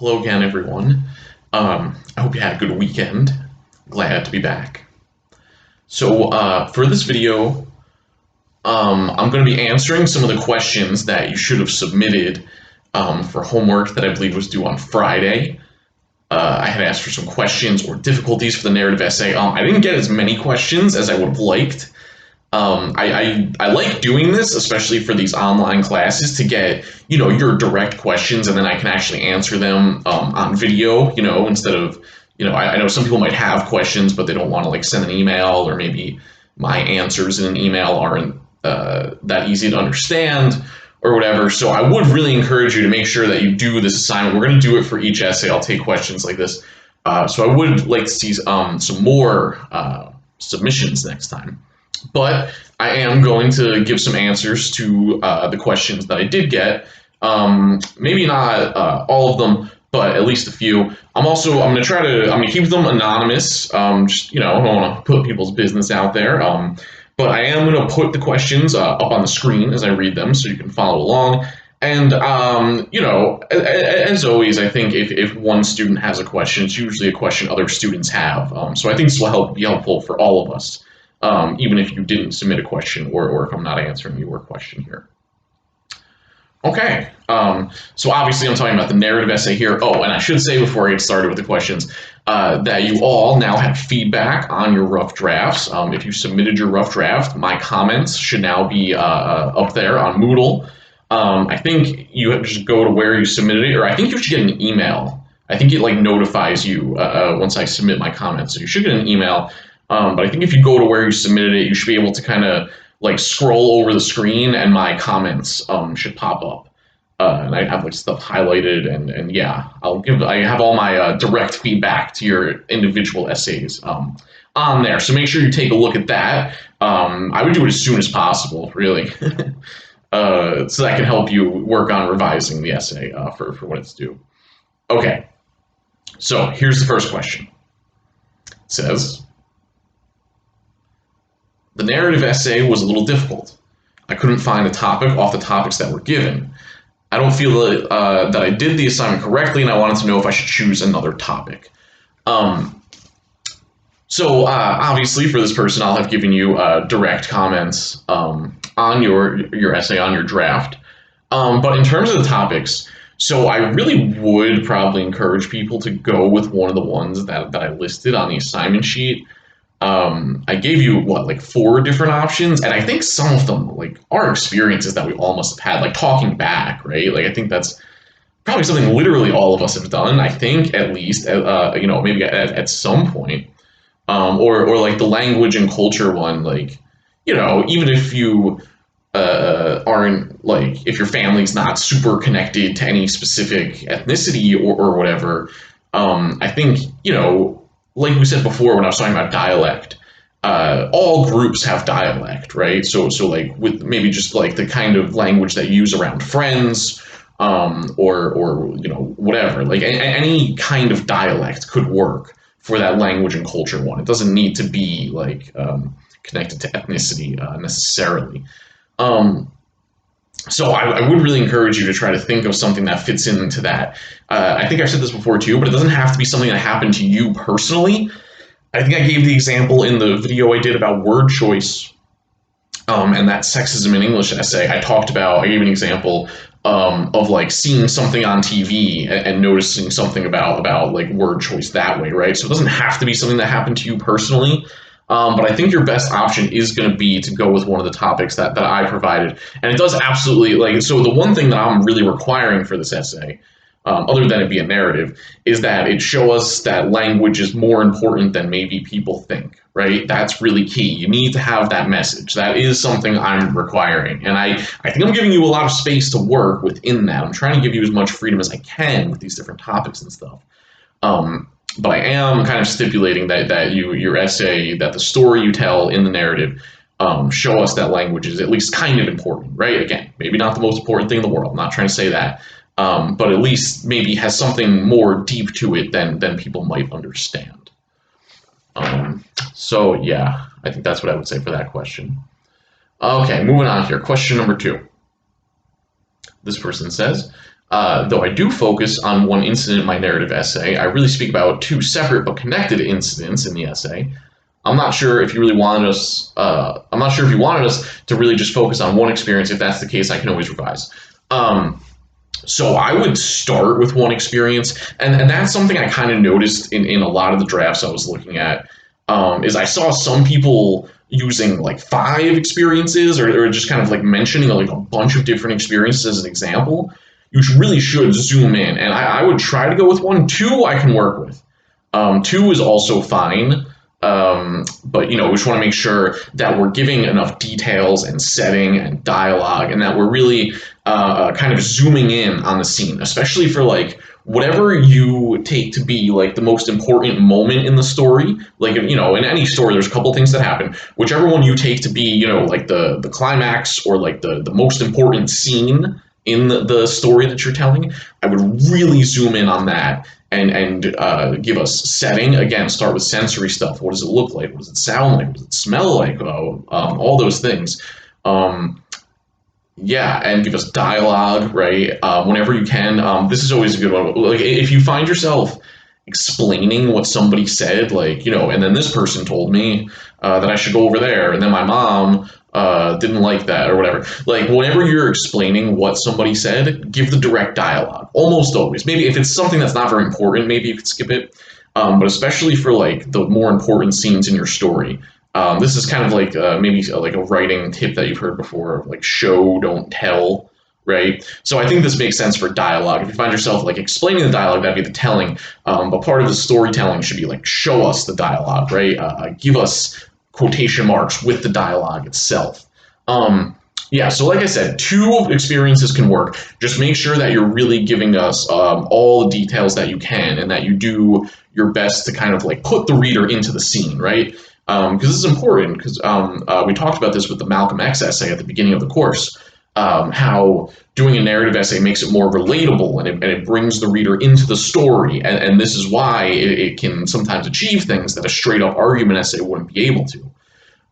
Hello again, everyone. I hope you had a good weekend. Glad to be back. So, for this video, I'm going to be answering some of the questions that you should have submitted for homework that I believe was due on Friday. I had asked for some questions or difficulties for the narrative essay. I didn't get as many questions as I would have liked. I like doing this, especially for these online classes, to get, your direct questions, and then I can actually answer them on video, instead of, I know some people might have questions, but they don't want to like send an email, or maybe my answers in an email aren't that easy to understand or whatever. So I would really encourage you to make sure that you do this assignment. We're going to do it for each essay. I'll take questions like this. So I would like to see some more submissions next time. But I am going to give some answers to the questions that I did get. Maybe not all of them, but at least a few. I'm going to keep them anonymous. I don't want to put people's business out there. But I am going to put the questions up on the screen as I read them, so you can follow along. And as always, I think if one student has a question, it's usually a question other students have. So I think this will be helpful for all of us. Even if you didn't submit a question, or if I'm not answering your question here. Okay, so obviously I'm talking about the narrative essay here. Oh, and I should say before I get started with the questions, that you all now have feedback on your rough drafts. If you submitted your rough draft, my comments should now be up there on Moodle. I think you have to just go to where you submitted it, or I think you should get an email. I think it like notifies you once I submit my comments, so you should get an email. But I think if you go to where you submitted it, you should be able to kind of like scroll over the screen, and my comments should pop up. And I have like stuff highlighted, and yeah, I have all my direct feedback to your individual essays on there. So make sure you take a look at that. I would do it as soon as possible, really, so that can help you work on revising the essay for when it's due. Okay, so here's the first question. It says, the narrative essay was a little difficult. I couldn't find a topic off the topics that were given. I don't feel that I did the assignment correctly, and I wanted to know if I should choose another topic. So obviously for this person, I'll have given you direct comments on your essay, on your draft. But in terms of the topics, so I really would probably encourage people to go with one of the ones that I listed on the assignment sheet. I gave you like 4 different options, and I think some of them like are experiences that we all must have had, like talking back, right? Like I think that's probably something literally all of us have done. I think at least, maybe at some point, or like the language and culture one, like even if you aren't like if your family's not super connected to any specific ethnicity or whatever, I think like we said before when I was talking about dialect, all groups have dialect, right? So like with maybe just like the kind of language that you use around friends, or whatever, like any kind of dialect could work for that language and culture one. It doesn't need to be like connected to ethnicity necessarily. So I would really encourage you to try to think of something that fits into that. I think I've said this before too, but it doesn't have to be something that happened to you personally. I think I gave the example in the video I did about word choice, and that sexism in English essay. I gave an example of like seeing something on TV and noticing something about like word choice that way, right? So it doesn't have to be something that happened to you personally. But I think your best option is going to be to go with one of the topics that I provided. And it does absolutely, like, so the one thing that I'm really requiring for this essay, other than it be a narrative, is that it show us that language is more important than maybe people think, right? That's really key. You need to have that message. That is something I'm requiring. And I think I'm giving you a lot of space to work within that. I'm trying to give you as much freedom as I can with these different topics and stuff. But I am kind of stipulating that your essay, that the story you tell in the narrative, show us that language is at least kind of important, right? Again, maybe not the most important thing in the world. I'm not trying to say that, but at least maybe has something more deep to it than people might understand. So yeah, I think that's what I would say for that question. Okay, moving on here. Question number 2. This person says, Though I do focus on one incident in my narrative essay, I really speak about two separate but connected incidents in the essay. I'm not sure if you really wanted us. I'm not sure if you wanted us to really just focus on one experience. If that's the case, I can always revise. So I would start with one experience, and that's something I kind of noticed in a lot of the drafts I was looking at. Is I saw some people using like 5 experiences, or just kind of like mentioning like a bunch of different experiences as an example. You really should zoom in, and I would try to go with one. 2 I can work with. 2 is also fine. But we just want to make sure that we're giving enough details and setting and dialogue, and that we're really kind of zooming in on the scene, especially for like whatever you take to be like the most important moment in the story. Like in any story, there's a couple things that happen. Whichever one you take to be like the climax, or like the most important scene in the story that you're telling, I would really zoom in on that and give us setting. Again, start with sensory stuff. What does it look like? What does it sound like? What does it smell like? All those things. Yeah, and give us dialogue, right? Whenever you can. This is always a good one. Like if you find yourself explaining what somebody said, like and then this person told me that I should go over there, and then my mom didn't like that, or whatever. Like whenever you're explaining what somebody said, give the direct dialogue. Almost always. Maybe if it's something that's not very important, maybe you could skip it. But especially for like the more important scenes in your story. This is kind of like maybe like a writing tip that you've heard before, like show, don't tell, right? So I think this makes sense for dialogue. If you find yourself like explaining the dialogue, that'd be the telling. But part of the storytelling should be like show us the dialogue, right? Give us quotation marks with the dialogue itself. Yeah, so like I said, 2 experiences can work. Just make sure that you're really giving us all the details that you can, and that you do your best to kind of like put the reader into the scene, right? Because this is important, because we talked about this with the Malcolm X essay at the beginning of the course, how doing a narrative essay makes it more relatable, and it brings the reader into the story, and this is why it can sometimes achieve things that a straight up argument essay wouldn't be able to.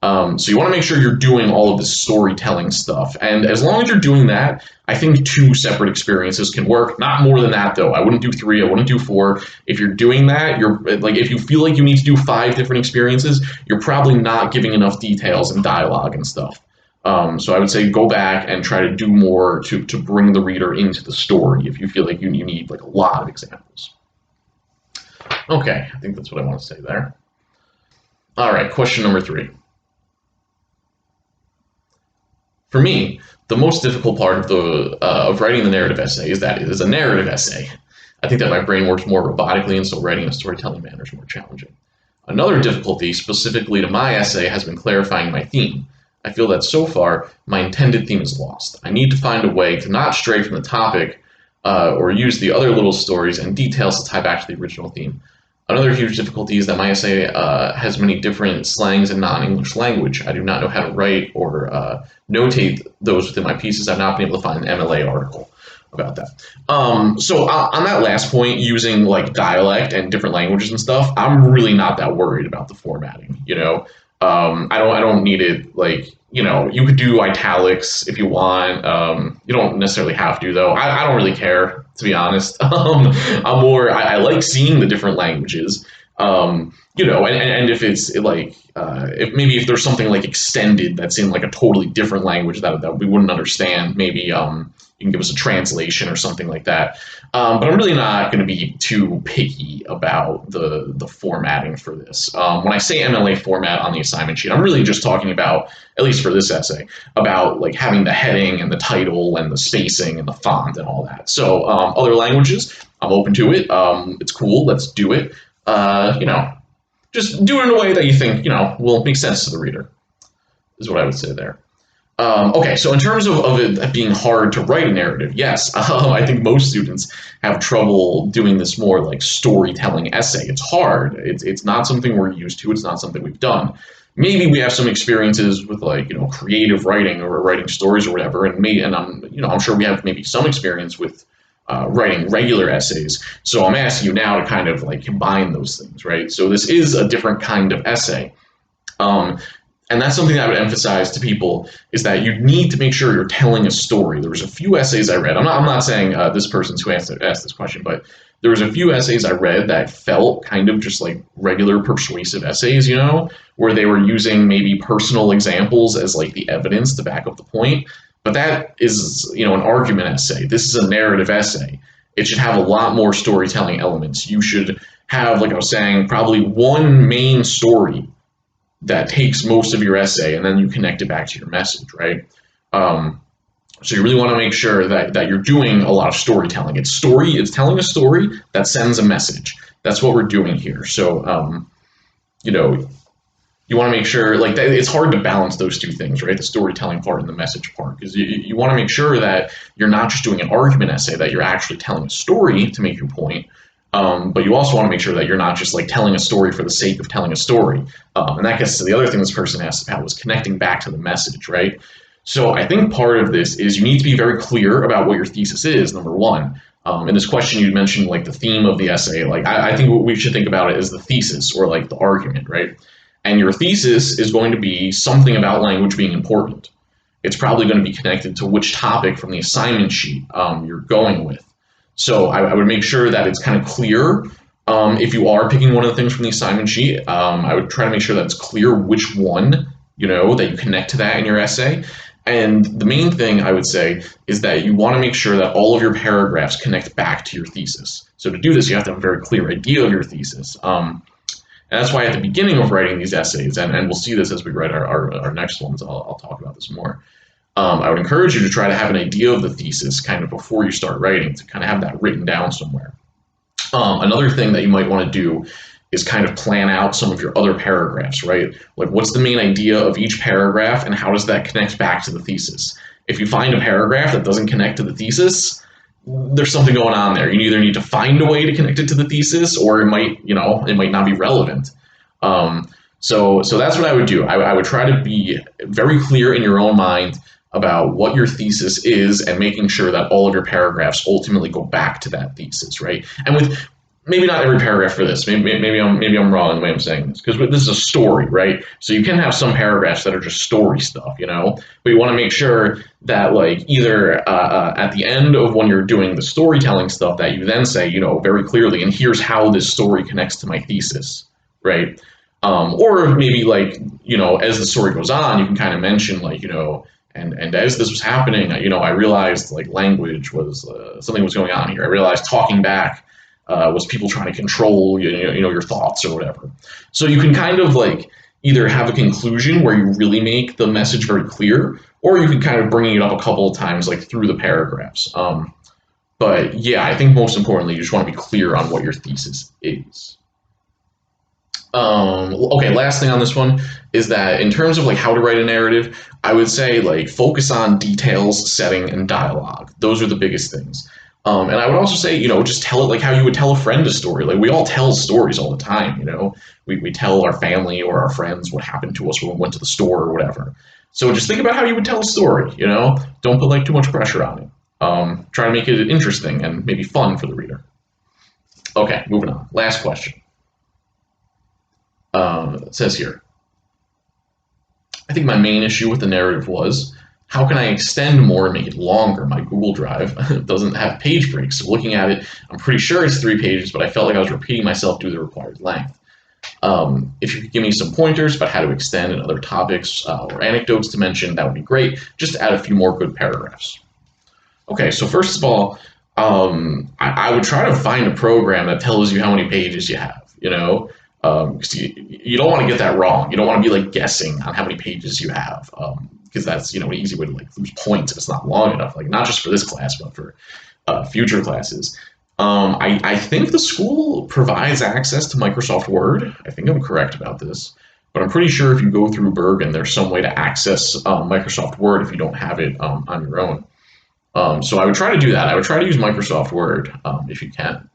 So you want to make sure you're doing all of this storytelling stuff, and as long as you're doing that, I think 2 separate experiences can work. Not more than that, though. I wouldn't do 3. I wouldn't do 4. If you're doing that, you're like, if you feel like you need to do 5 different experiences, you're probably not giving enough details and dialogue and stuff. So I would say go back and try to do more to bring the reader into the story if you feel like you need like a lot of examples. Okay, I think that's what I want to say there. All right, question number 3. For me, the most difficult part of writing the narrative essay is that it is a narrative essay. I think that my brain works more robotically, and so writing in a storytelling manner is more challenging. Another difficulty, specifically to my essay, has been clarifying my theme. I feel that so far, my intended theme is lost. I need to find a way to not stray from the topic or use the other little stories and details to tie back to the original theme. Another huge difficulty is that my essay has many different slangs in non-English language. I do not know how to write or notate those within my pieces. I've not been able to find an MLA article about that. So on that last point, using like dialect and different languages and stuff, I'm really not that worried about the formatting. I don't need it like, you could do italics if you want. You don't necessarily have to, though. I don't really care, to be honest. I like seeing the different languages. And if it's like, if there's something like extended that's in like a totally different language that we wouldn't understand, maybe you can give us a translation or something like that. But I'm really not going to be too picky about the formatting for this. When I say MLA format on the assignment sheet, I'm really just talking about, at least for this essay, about like having the heading and the title and the spacing and the font and all that. So other languages, I'm open to it. It's cool. Let's do it. Just do it in a way that you think, will make sense to the reader, is what I would say there. Okay, so in terms of it being hard to write a narrative, yes, I think most students have trouble doing this more like storytelling essay. It's hard. It's not something we're used to. It's not something we've done. Maybe we have some experiences with like creative writing or writing stories or whatever, and I'm sure we have maybe some experience with writing regular essays. So I'm asking you now to kind of like combine those things, right? So this is a different kind of essay. And that's something that I would emphasize to people, is that you need to make sure you're telling a story. There was a few essays I read. I'm not saying this person's who asked this question, but there was a few essays I read that felt kind of just like regular persuasive essays, where they were using maybe personal examples as like the evidence to back up the point. But that is, an argument essay. This is a narrative essay. It should have a lot more storytelling elements. You should have, like I was saying, probably one main story that takes most of your essay, and then you connect it back to your message, right? So you really want to make sure that you're doing a lot of storytelling. It's telling a story that sends a message. That's what we're doing here. So, you want to make sure, like, that it's hard to balance those two things, right? The storytelling part and the message part, because you want to make sure that you're not just doing an argument essay, that you're actually telling a story to make your point. But you also want to make sure that you're not just like telling a story for the sake of telling a story. And that gets to the other thing this person asked about, was connecting back to the message, right? So I think part of this is you need to be very clear about what your thesis is, number one. In this question, you mentioned like the theme of the essay. Like I think what we should think about it is the thesis, or like the argument, right? And your thesis is going to be something about language being important. It's probably going to be connected to which topic from the assignment sheet you're going with. So I would make sure that it's kind of clear. If you are picking one of the things from the assignment sheet, I would try to make sure that it's clear which one, that you connect to that in your essay. And the main thing I would say is that you want to make sure that all of your paragraphs connect back to your thesis. So to do this, you have to have a very clear idea of your thesis. And that's why at the beginning of writing these essays, and we'll see this as we write our next ones, I'll talk about this more. I would encourage you to try to have an idea of the thesis kind of before you start writing, to kind of have that written down somewhere. Another thing that you might want to do is kind of plan out some of your other paragraphs, right? Like, what's the main idea of each paragraph, and how does that connect back to the thesis? If you find a paragraph that doesn't connect to the thesis, there's something going on there. You either need to find a way to connect it to the thesis, or it might not be relevant. So that's what I would do. I would try to be very clear in your own mind about what your thesis is, and making sure that all of your paragraphs ultimately go back to that thesis, right? And with maybe not every paragraph for this, maybe I'm wrong in the way I'm saying this, because this is a story, right? So you can have some paragraphs that are just story stuff, but you want to make sure that, like, either at the end of when you're doing the storytelling stuff, that you then say, very clearly, and here's how this story connects to my thesis, right? Or maybe, like, as the story goes on, you can kind of mention, like, and as this was happening, I realized, like, language was something was going on here. I realized talking back was people trying to control your thoughts or whatever. So you can kind of, like, either have a conclusion where you really make the message very clear, or you can kind of bring it up a couple of times, like, through the paragraphs. But yeah, I think most importantly, you just want to be clear on what your thesis is. Okay, last thing on this one is that in terms of, like, how to write a narrative, I would say, like, focus on details, setting, and dialogue. Those are the biggest things. And I would also say, just tell it like how you would tell a friend a story. Like, we all tell stories all the time, we tell our family or our friends what happened to us when we went to the store or whatever. So just think about how you would tell a story, don't put, like, too much pressure on it. Try to make it interesting and maybe fun for the reader. Okay, moving on. Last question. It says here, I think my main issue with the narrative was, how can I extend more and make it longer? My Google Drive doesn't have page breaks. So looking at it, I'm pretty sure it's 3 pages, but I felt like I was repeating myself due to the required length. If you could give me some pointers about how to extend and other topics or anecdotes to mention, that would be great. Just to add a few more good paragraphs. Okay, so first of all, I would try to find a program that tells you how many pages you have, because you don't want to get that wrong. You don't want to be, like, guessing on how many pages you have. Because that's, an easy way to, like, lose points if it's not long enough, like, not just for this class, but for future classes. I think the school provides access to Microsoft Word. I think I'm correct about this, but I'm pretty sure if you go through Bergen, there's some way to access Microsoft Word if you don't have it on your own. So I would try to do that. I would try to use Microsoft Word if you can.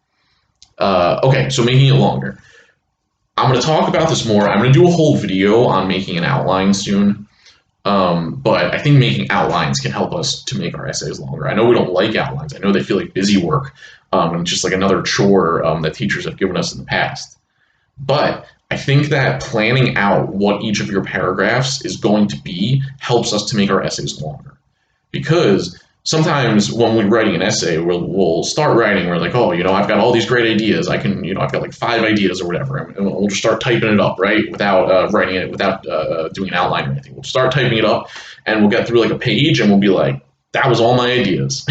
Okay, so making it longer. I'm going to talk about this more. I'm going to do a whole video on making an outline soon. But I think making outlines can help us to make our essays longer. I know we don't like outlines. I know they feel like busy work, and just like another chore that teachers have given us in the past. But I think that planning out what each of your paragraphs is going to be helps us to make our essays longer. Because sometimes when we're writing an essay, we'll start writing, we're like, oh, I've got all these great ideas. I've got like 5 ideas or whatever. And we'll just start typing it up, right? Without writing it, without doing an outline or anything. We'll start typing it up and we'll get through like a page and we'll be like, that was all my ideas.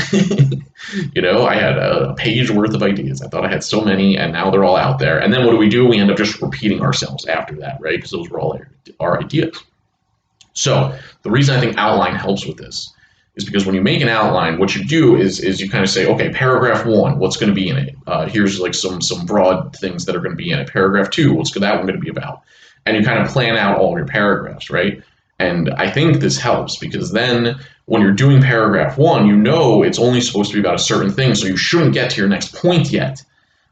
I had a page worth of ideas. I thought I had so many, and now they're all out there. And then what do? We end up just repeating ourselves after that, right? Because those were all our ideas. So the reason I think outline helps with this is because when you make an outline, what you do is you kind of say, okay, paragraph 1, what's going to be in it? Here's like some broad things that are going to be in it. Paragraph 2, what's that one going to be about? And you kind of plan out all your paragraphs, right? And I think this helps because then when you're doing paragraph 1, it's only supposed to be about a certain thing, so you shouldn't get to your next point yet.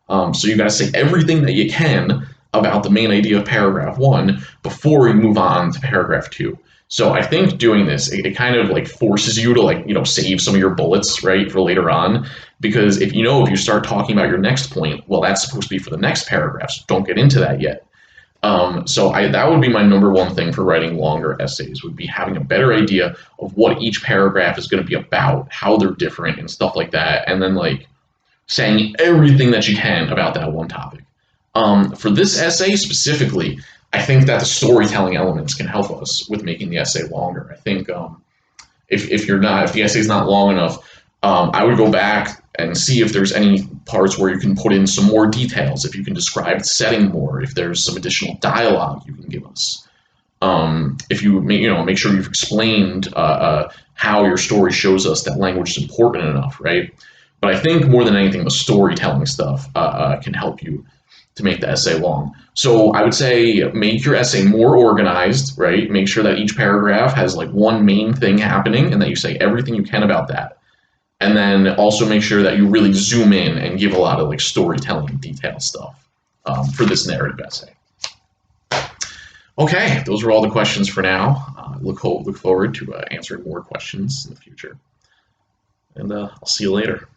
So you got to say everything that you can about the main idea of paragraph 1 before you move on to paragraph 2. So I think doing this, it kind of like forces you to save some of your bullets, right, for later on. Because if you start talking about your next point, well, that's supposed to be for the next paragraph, so don't get into that yet. So that would be my number one thing for writing longer essays, would be having a better idea of what each paragraph is going to be about, how they're different and stuff like that, and then like saying everything that you can about that one topic. For this essay specifically, I think that the storytelling elements can help us with making the essay longer. I think if the essay is not long enough, I would go back and see if there's any parts where you can put in some more details, if you can describe the setting more, if there's some additional dialogue you can give us. If you make sure you've explained how your story shows us that language is important enough, right? But I think more than anything, the storytelling stuff can help you to make the essay long. So I would say make your essay more organized, right? Make sure that each paragraph has like one main thing happening and that you say everything you can about that. And then also make sure that you really zoom in and give a lot of like storytelling detail stuff for this narrative essay. Okay, those are all the questions for now. Look forward to answering more questions in the future. And I'll see you later.